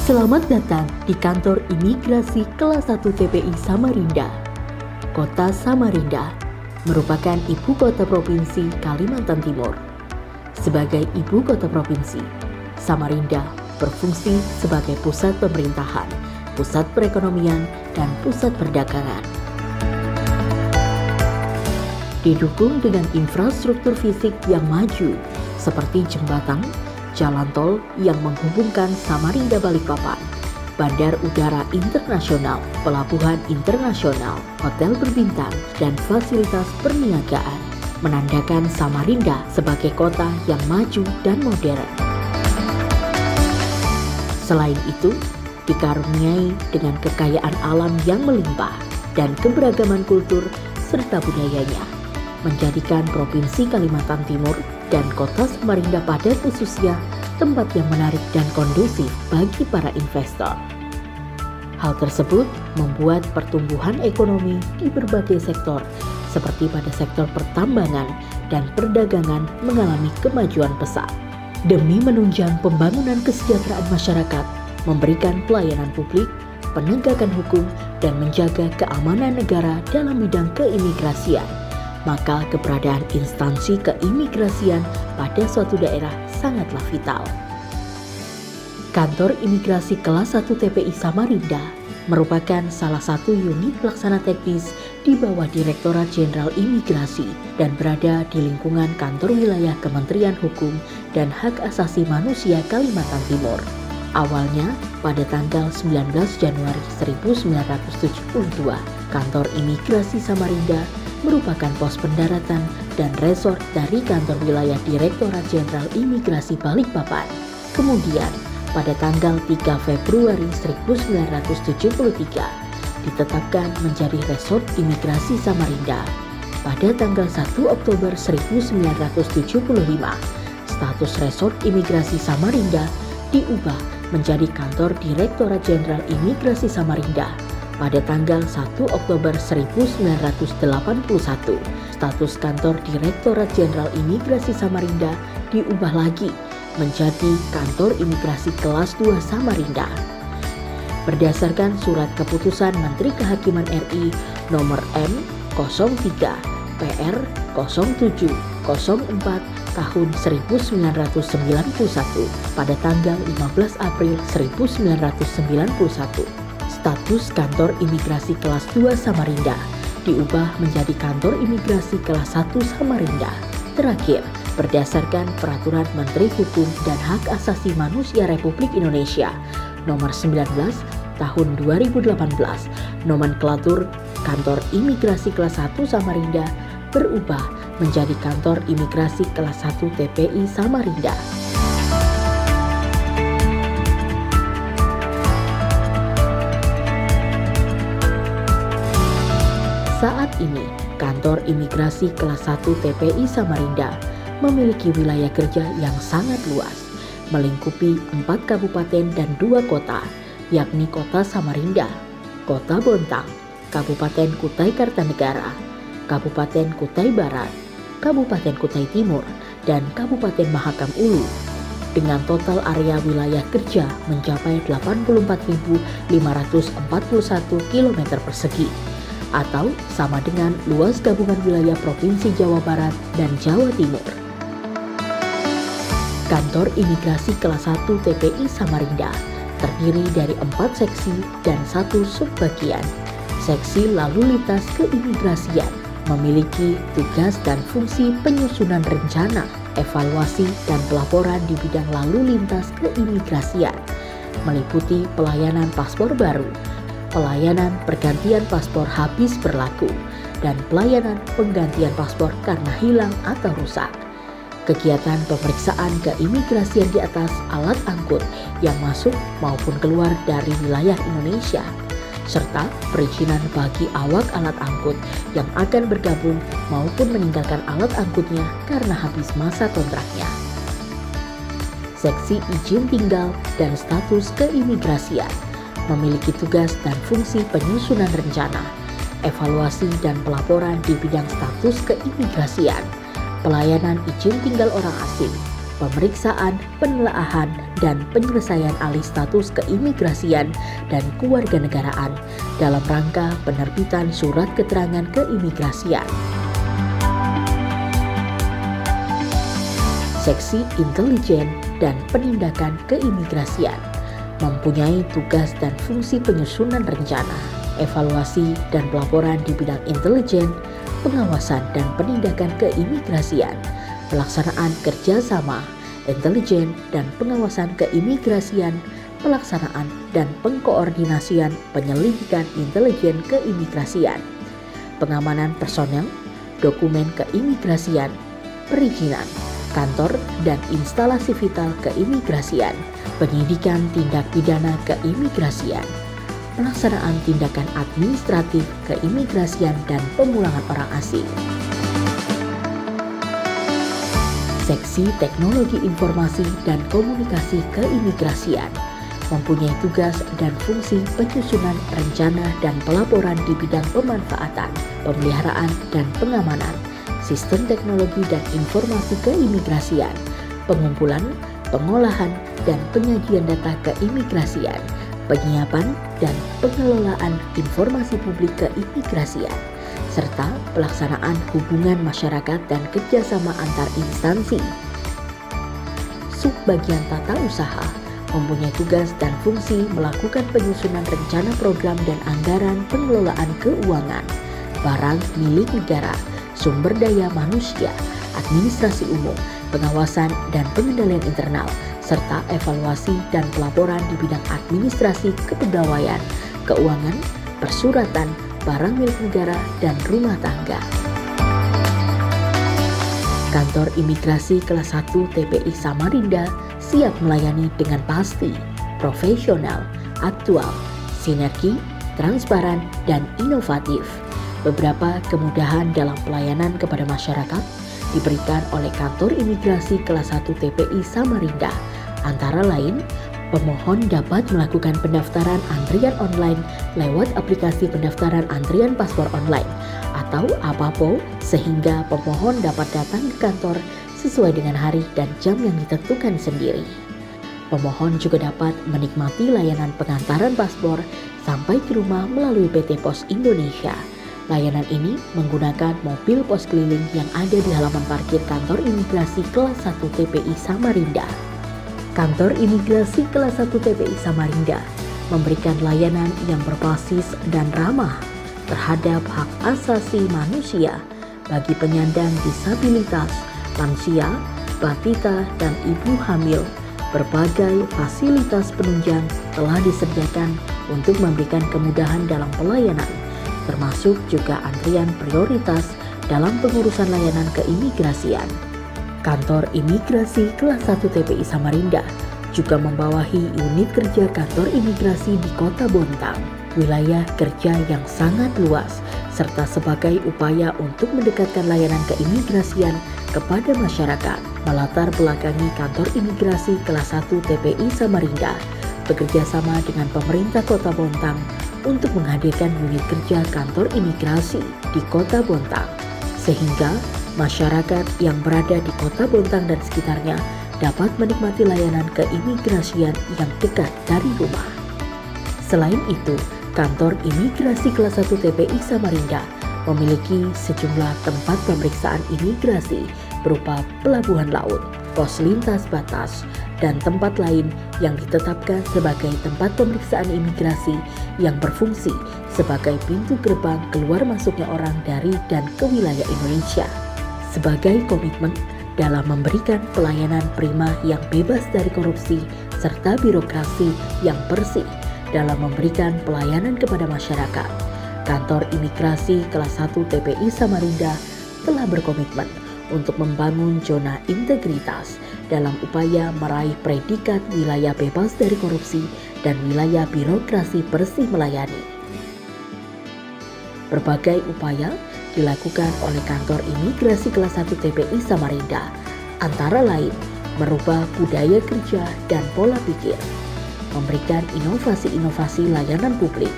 Selamat datang di kantor imigrasi kelas 1 TPI Samarinda. Kota Samarinda merupakan ibu kota provinsi Kalimantan Timur. Sebagai ibu kota provinsi, Samarinda berfungsi sebagai pusat pemerintahan, pusat perekonomian, dan pusat perdagangan. Didukung dengan infrastruktur fisik yang maju seperti jembatan, jalan tol yang menghubungkan Samarinda Balikpapan, bandar udara internasional, pelabuhan internasional, hotel berbintang, dan fasilitas perniagaan, menandakan Samarinda sebagai kota yang maju dan modern. Selain itu, dikaruniai dengan kekayaan alam yang melimpah dan keberagaman kultur serta budayanya, menjadikan Provinsi Kalimantan Timur dan kota Samarinda pada khususnya tempat yang menarik dan kondusif bagi para investor. Hal tersebut membuat pertumbuhan ekonomi di berbagai sektor seperti pada sektor pertambangan dan perdagangan mengalami kemajuan pesat. Demi menunjang pembangunan kesejahteraan masyarakat, memberikan pelayanan publik, penegakan hukum, dan menjaga keamanan negara dalam bidang keimigrasian, maka keberadaan instansi keimigrasian pada suatu daerah sangatlah vital. Kantor Imigrasi Kelas 1 TPI Samarinda merupakan salah satu unit pelaksana teknis di bawah Direktorat Jenderal Imigrasi dan berada di lingkungan kantor wilayah Kementerian Hukum dan Hak Asasi Manusia Kalimantan Timur. Awalnya pada tanggal 19 Januari 1972, kantor Imigrasi Samarinda merupakan pos pendaratan dan resort dari kantor wilayah Direktorat Jenderal Imigrasi Balikpapan. Kemudian, pada tanggal 3 Februari 1973, ditetapkan menjadi resort imigrasi Samarinda. Pada tanggal 1 Oktober 1975, status resort imigrasi Samarinda diubah menjadi kantor Direktorat Jenderal Imigrasi Samarinda. Pada tanggal 1 Oktober 1981, status kantor Direktorat Jenderal Imigrasi Samarinda diubah lagi menjadi kantor imigrasi kelas 2 Samarinda. Berdasarkan surat keputusan Menteri Kehakiman RI nomor M03 PR 0704 tahun 1991 pada tanggal 15 April 1991. Status kantor imigrasi kelas 2 Samarinda diubah menjadi kantor imigrasi kelas 1 Samarinda. Terakhir, berdasarkan Peraturan Menteri Hukum dan Hak Asasi Manusia Republik Indonesia Nomor 19 Tahun 2018, nomenklatur kantor imigrasi kelas 1 Samarinda berubah menjadi kantor imigrasi kelas 1 TPI Samarinda. Saat ini, kantor imigrasi kelas 1 TPI Samarinda memiliki wilayah kerja yang sangat luas, melingkupi 4 kabupaten dan 2 kota, yakni Kota Samarinda, Kota Bontang, Kabupaten Kutai Kartanegara, Kabupaten Kutai Barat, Kabupaten Kutai Timur, dan Kabupaten Mahakam Ulu, dengan total area wilayah kerja mencapai 84.541 km persegi, atau sama dengan luas gabungan wilayah Provinsi Jawa Barat dan Jawa Timur. Kantor Imigrasi Kelas 1 TPI Samarinda terdiri dari 4 seksi dan 1 subbagian. Seksi Lalu Lintas Keimigrasian memiliki tugas dan fungsi penyusunan rencana, evaluasi, dan pelaporan di bidang lalu lintas keimigrasian, meliputi pelayanan paspor baru, pelayanan pergantian paspor habis berlaku, dan pelayanan penggantian paspor karena hilang atau rusak. Kegiatan pemeriksaan keimigrasian di atas alat angkut yang masuk maupun keluar dari wilayah Indonesia, serta perizinan bagi awak alat angkut yang akan bergabung maupun meninggalkan alat angkutnya karena habis masa kontraknya. Seksi Izin Tinggal dan Status Keimigrasian memiliki tugas dan fungsi penyusunan rencana, evaluasi dan pelaporan di bidang status keimigrasian, pelayanan izin tinggal orang asing, pemeriksaan, penelaahan, dan penyelesaian alih status keimigrasian dan kewarganegaraan dalam rangka penerbitan surat keterangan keimigrasian. Seksi Intelijen dan Penindakan Keimigrasian mempunyai tugas dan fungsi penyusunan rencana, evaluasi, dan pelaporan di bidang intelijen, pengawasan dan penindakan keimigrasian, pelaksanaan kerjasama, intelijen dan pengawasan keimigrasian, pelaksanaan dan pengkoordinasian penyelidikan intelijen keimigrasian, pengamanan personel, dokumen keimigrasian, perizinan, kantor dan instalasi vital keimigrasian, penyidikan tindak pidana keimigrasian, pelaksanaan tindakan administratif keimigrasian dan pemulangan orang asing. Seksi Teknologi Informasi dan Komunikasi Keimigrasian mempunyai tugas dan fungsi penyusunan rencana dan pelaporan di bidang pemanfaatan, pemeliharaan, dan pengamanan sistem teknologi dan informasi keimigrasian, pengumpulan, pengolahan, dan penyajian data keimigrasian, penyiapan dan pengelolaan informasi publik keimigrasian, serta pelaksanaan hubungan masyarakat dan kerjasama antar instansi. Subbagian tata usaha mempunyai tugas dan fungsi melakukan penyusunan rencana program dan anggaran pengelolaan keuangan, barang milik negara, sumber daya manusia, administrasi umum, pengawasan dan pengendalian internal, serta evaluasi dan pelaporan di bidang administrasi kepegawaian, keuangan, persuratan, barang milik negara, dan rumah tangga. Kantor Imigrasi Kelas 1 TPI Samarinda siap melayani dengan pasti, profesional, aktual, sinergi, transparan, dan inovatif. Beberapa kemudahan dalam pelayanan kepada masyarakat diberikan oleh Kantor Imigrasi Kelas 1 TPI Samarinda, antara lain pemohon dapat melakukan pendaftaran antrian online lewat aplikasi pendaftaran antrian paspor online atau APAPO, sehingga pemohon dapat datang ke kantor sesuai dengan hari dan jam yang ditentukan sendiri. Pemohon juga dapat menikmati layanan pengantaran paspor sampai ke rumah melalui PT Pos Indonesia. Layanan ini menggunakan mobil pos keliling yang ada di halaman parkir Kantor Imigrasi Kelas 1 TPI Samarinda. Kantor Imigrasi Kelas 1 TPI Samarinda memberikan layanan yang berbasis dan ramah terhadap hak asasi manusia bagi penyandang disabilitas, lansia, batita, dan ibu hamil. Berbagai fasilitas penunjang telah disediakan untuk memberikan kemudahan dalam pelayanan, termasuk juga antrian prioritas dalam pengurusan layanan keimigrasian. Kantor Imigrasi Kelas 1 TPI Samarinda juga membawahi unit kerja kantor imigrasi di Kota Bontang, wilayah kerja yang sangat luas, serta sebagai upaya untuk mendekatkan layanan keimigrasian kepada masyarakat, melatar belakangi Kantor Imigrasi Kelas 1 TPI Samarinda bekerja sama dengan pemerintah Kota Bontang untuk menghadirkan unit kerja kantor imigrasi di Kota Bontang, sehingga masyarakat yang berada di Kota Bontang dan sekitarnya dapat menikmati layanan keimigrasian yang dekat dari rumah. Selain itu, Kantor Imigrasi Kelas 1 TPI Samarinda memiliki sejumlah tempat pemeriksaan imigrasi berupa pelabuhan laut, pos lintas batas, dan tempat lain yang ditetapkan sebagai tempat pemeriksaan imigrasi yang berfungsi sebagai pintu gerbang keluar masuknya orang dari dan ke wilayah Indonesia. Sebagai komitmen dalam memberikan pelayanan prima yang bebas dari korupsi serta birokrasi yang bersih dalam memberikan pelayanan kepada masyarakat, Kantor Imigrasi Kelas 1 TPI Samarinda telah berkomitmen untuk membangun zona integritas dalam upaya meraih predikat wilayah bebas dari korupsi dan wilayah birokrasi bersih melayani. Berbagai upaya dilakukan oleh Kantor Imigrasi Kelas 1 TPI Samarinda, antara lain merubah budaya kerja dan pola pikir, memberikan inovasi-inovasi layanan publik,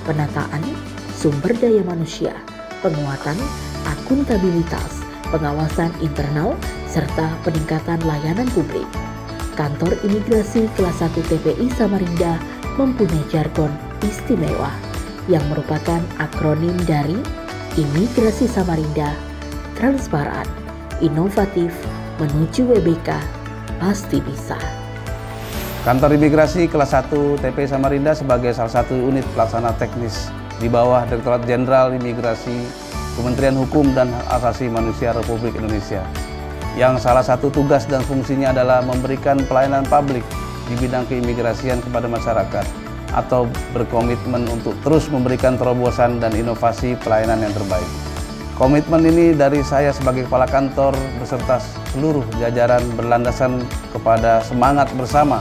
penataan sumber daya manusia, penguatan akuntabilitas, pengawasan internal, serta peningkatan layanan publik. Kantor Imigrasi Kelas 1 TPI Samarinda mempunyai jargon istimewa yang merupakan akronim dari Imigrasi Samarinda, transparan, inovatif, menuju WBK, pasti bisa. Kantor Imigrasi Kelas 1 TPI Samarinda sebagai salah satu unit pelaksana teknis di bawah Direktorat Jenderal Imigrasi Kementerian Hukum dan Hak Asasi Manusia Republik Indonesia, yang salah satu tugas dan fungsinya adalah memberikan pelayanan publik di bidang keimigrasian kepada masyarakat atau berkomitmen untuk terus memberikan terobosan dan inovasi pelayanan yang terbaik. Komitmen ini dari saya sebagai Kepala Kantor beserta seluruh jajaran berlandasan kepada semangat bersama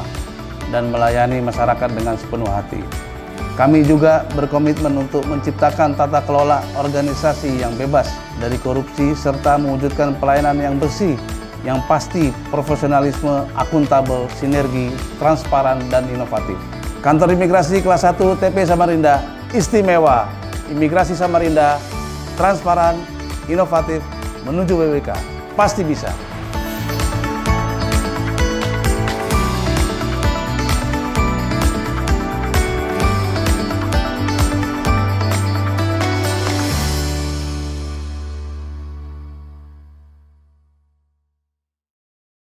dan melayani masyarakat dengan sepenuh hati. Kami juga berkomitmen untuk menciptakan tata kelola organisasi yang bebas dari korupsi serta mewujudkan pelayanan yang bersih, yang pasti, profesionalisme, akuntabel, sinergi, transparan, dan inovatif. Kantor Imigrasi Kelas 1 TPI Samarinda istimewa. Imigrasi Samarinda transparan, inovatif, menuju WBK. Pasti bisa.